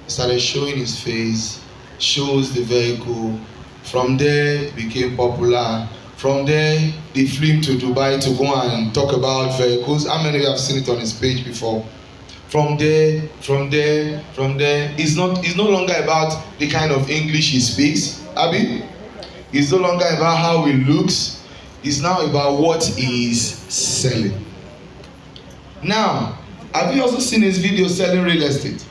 started showing his face, shows the vehicle. From there, it became popular. From there, they flew him to Dubai to go and talk about vehicles. How many of you have seen it on his page before? From there, it's no longer about the kind of English he speaks, Abi. It's no longer about how he looks. It's now about what he is selling. Now, have you also seen his video selling real estate?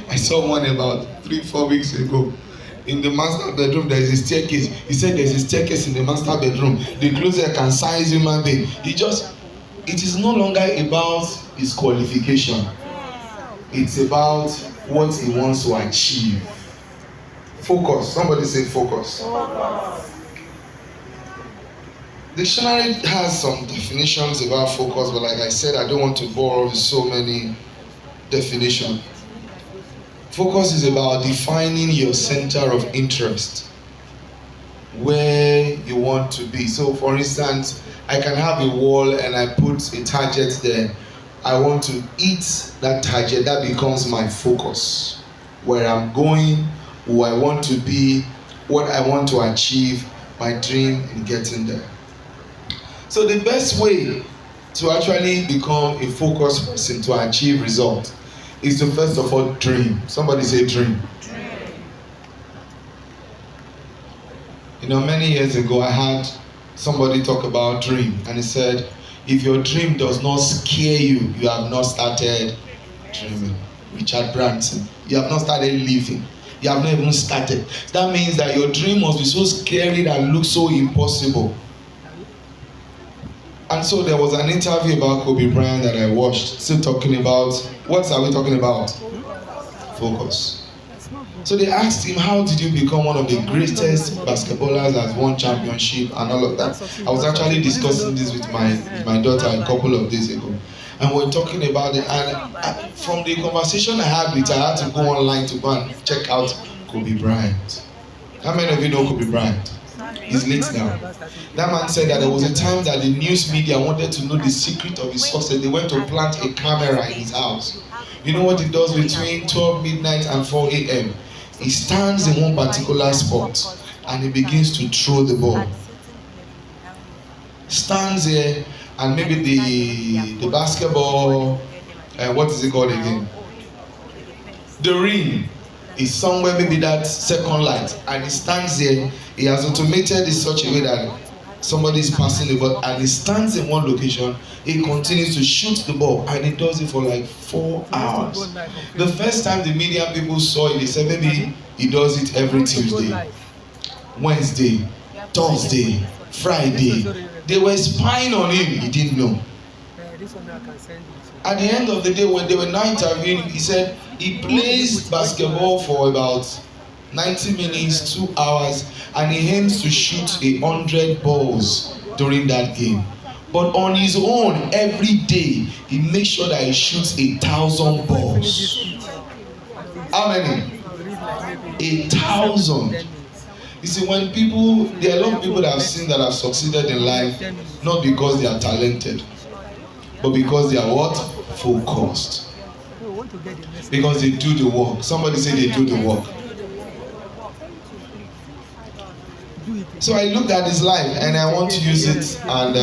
I saw one about 3 4 weeks ago. In the master bedroom, there is a staircase. He said there's a staircase in the master bedroom. The closet can size human being. It is no longer about his qualification. It's about what he wants to achieve. Focus. Somebody say focus. Dictionary has some definitions about focus, but like I said, I don't want to bore with so many definitions. Focus is about defining your center of interest, where you want to be. So for instance, I can have a wall and I put a target there. I want to hit that target. That becomes my focus. Where I'm going, who I want to be, what I want to achieve, my dream in getting there. So the best way to actually become a focused person to achieve results is to first of all dream. Somebody say dream. You know, many years ago I had somebody talk about dream, and he said, if your dream does not scare you, you have not started dreaming. Richard Branson. You have not started living. You have not even started. That means that your dream must be so scary that looks so impossible. And so there was an interview about Kobe Bryant that I watched, still talking about, what are we talking about? Focus. So they asked him, how did you become one of the greatest basketballers that won championship and all of that? I was actually discussing this with my daughter a couple of days ago. And we were talking about it, and from the conversation I had with her, I had to go online to go and check out Kobe Bryant. How many of you know Kobe Bryant? He's late now. That man said that there was a time that the news media wanted to know the secret of his success. They went to plant a camera in his house. You know what he does between 12 midnight and 4 a.m.? He stands in one particular spot and he begins to throw the ball. Stands here, and maybe the basketball, what is it called again? The ring is somewhere, maybe that second light, and he stands there. He has automated in such a way that somebody is passing the ball and he stands in one location. He continues to shoot the ball, and he does it for like 4 hours. The first time the media people saw it, they said maybe he does it every Tuesday, Wednesday, Thursday, Friday. They were spying on him. He didn't know. At the end of the day, when they were now interviewing him, he said he plays basketball for about 90 minutes, 2 hours, and he aims to shoot 100 balls during that game. But on his own, every day, he makes sure that he shoots 1,000 balls. How many? 1,000. You see, when people, there are a lot of people that I've seen that have succeeded in life, not because they are talented, but because they are what? Focused. Because they do the work. Somebody say they do the work. So I looked at his life and I want to use it and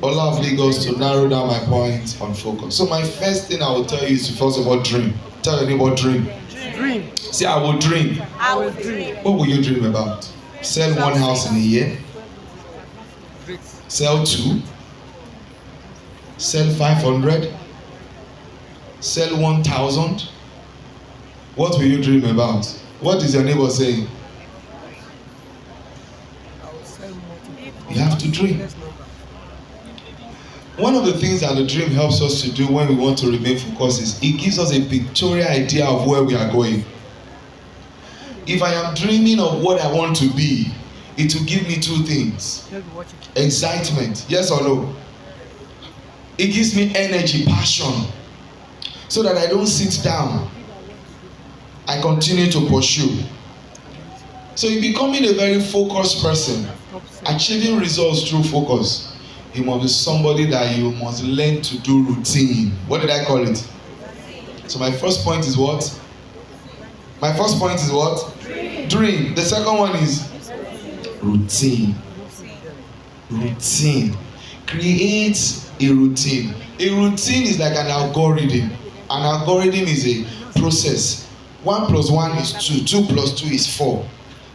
Ola of Lagos to narrow down my points on focus. So my first thing I will tell you is to first of all dream. Tell your neighbor dream. Dream. Say I will dream. I will dream. What will you dream about? Sell one house in a year? Sell 2? Sell 500? Sell 1,000? What will you dream about? What is your neighbor saying? You have to dream. One of the things that the dream helps us to do when we want to remain focused is it gives us a pictorial idea of where we are going. If I am dreaming of what I want to be, it will give me 2 things. Excitement, yes or no? It gives me energy, passion, so that I don't sit down. I continue to pursue. So in becoming a very focused person, achieving results through focus, you must be somebody that you must learn to do routine. What did I call it? So my first point is what? My first point is what? Dream. The second one is routine. Routine. Create a routine. A routine is like an algorithm. An algorithm is a process. 1 plus 1 is 2. 2 plus 2 is 4.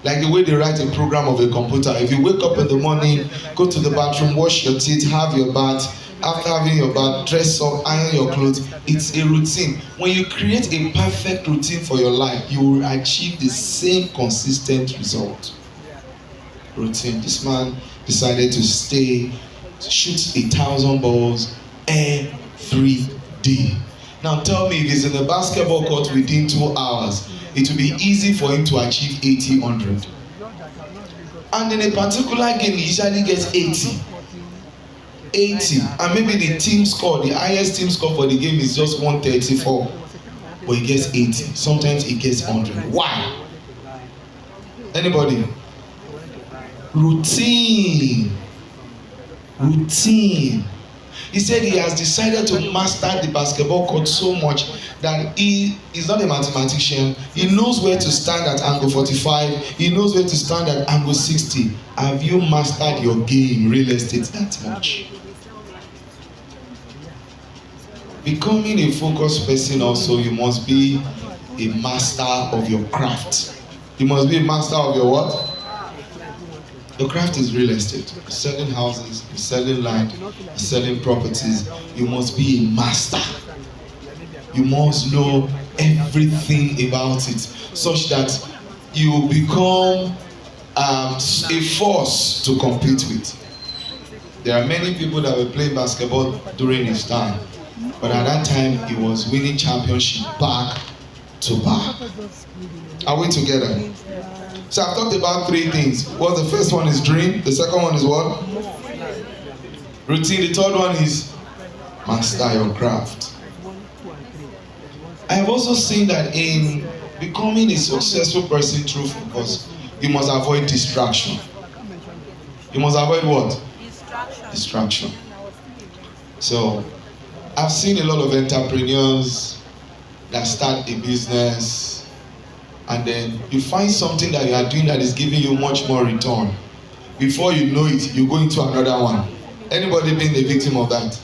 Like the way they write a program of a computer. If you wake up in the morning, go to the bathroom, wash your teeth, have your bath. After having your bath, dress up, iron your clothes. It's a routine. When you create a perfect routine for your life, you will achieve the same consistent result. Routine. This man decided to shoot 1,000 balls every day. Now tell me, if he's in the basketball court within 2 hours, it will be easy for him to achieve 80, 100. And in a particular game, he usually gets 80. And maybe the team score, the highest team score for the game is just 134. But he gets 80. Sometimes he gets 100. Why? Anybody? Routine. Routine. He said he has decided to master the basketball court so much that he is not a mathematician. He knows where to stand at angle 45. He knows where to stand at angle 60. Have you mastered your game, real estate, that much? Becoming a focused person also, you must be a master of your craft. You must be a master of your what? Your craft is real estate. You're selling houses, you're selling land, you're selling properties. You must be a master. You must know everything about it, such that you become a force to compete with. There are many people that were playing basketball during his time, but at that time he was winning championship back to back. Are we together? So I've talked about 3 things. Well, the first one is dream. The second one is what? Routine. The third one is master your craft. I have also seen that in becoming a successful person through focus, you must avoid distraction. You must avoid what? Distraction. So I've seen a lot of entrepreneurs that start a business, and then you find something that you are doing that is giving you much more return. Before you know it, you go into another one. Anybody been the victim of that?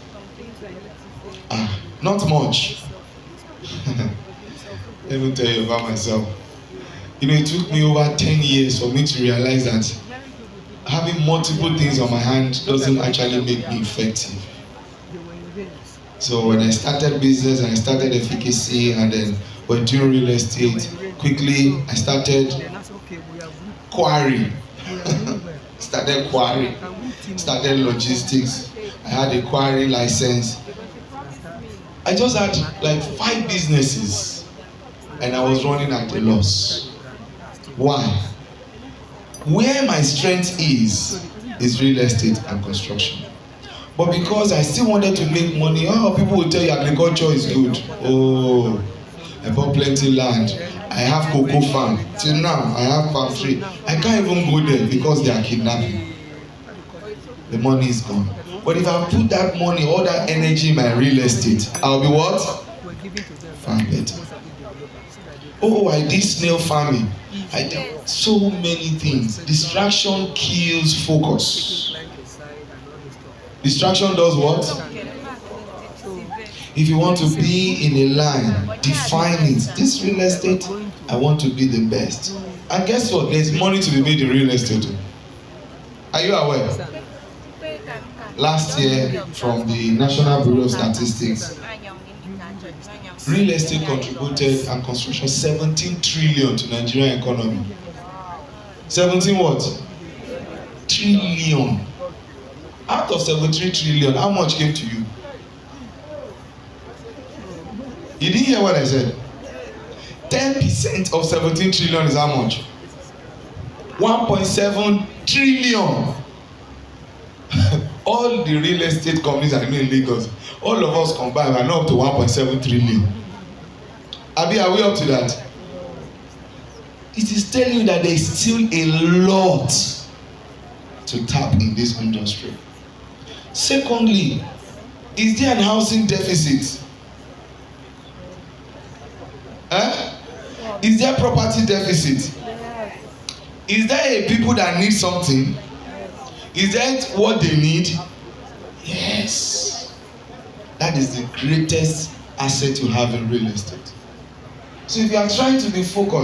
Not much. Let me tell you about myself. It took me over 10 years for me to realize that having multiple things on my hand doesn't actually make me effective. So when I started business and I started efficacy, and then when doing real estate, quickly I started quarry. Started logistics. I had a quarry license. I just had like 5 businesses and I was running at a loss. Why? Where my strength is real estate and construction. But because I still wanted to make money, people will tell you agriculture is good. Oh, I bought plenty land. I have cocoa farm. Till now, I have palm tree. I can't even go there because they are kidnapping. The money is gone. But if I put that money, all that energy in my real estate, I'll be what? Far better. Oh, I did snail farming. I did so many things. Distraction kills focus. Distraction does what? If you want to be in a line, define it. This real estate, I want to be the best. And guess what? There's money to be made in real estate. Are you aware? Last year, from the National Bureau of Statistics, real estate contributed and construction 17 trillion to Nigerian economy. 17 what? Trillion. Out of 73 trillion, how much came to you? You didn't hear what I said? 10% of 17 trillion is how much? 1.7 trillion. All the real estate companies I know in Lagos, all of us combined are not up to 1.7 trillion. Abi, are we up to that? It is telling you that there is still a lot to tap in this industry. Secondly, is there an housing deficit? Is there property deficit? Is there a people that need something? Is that what they need? Yes. That is the greatest asset you have in real estate. So if you are trying to be focused,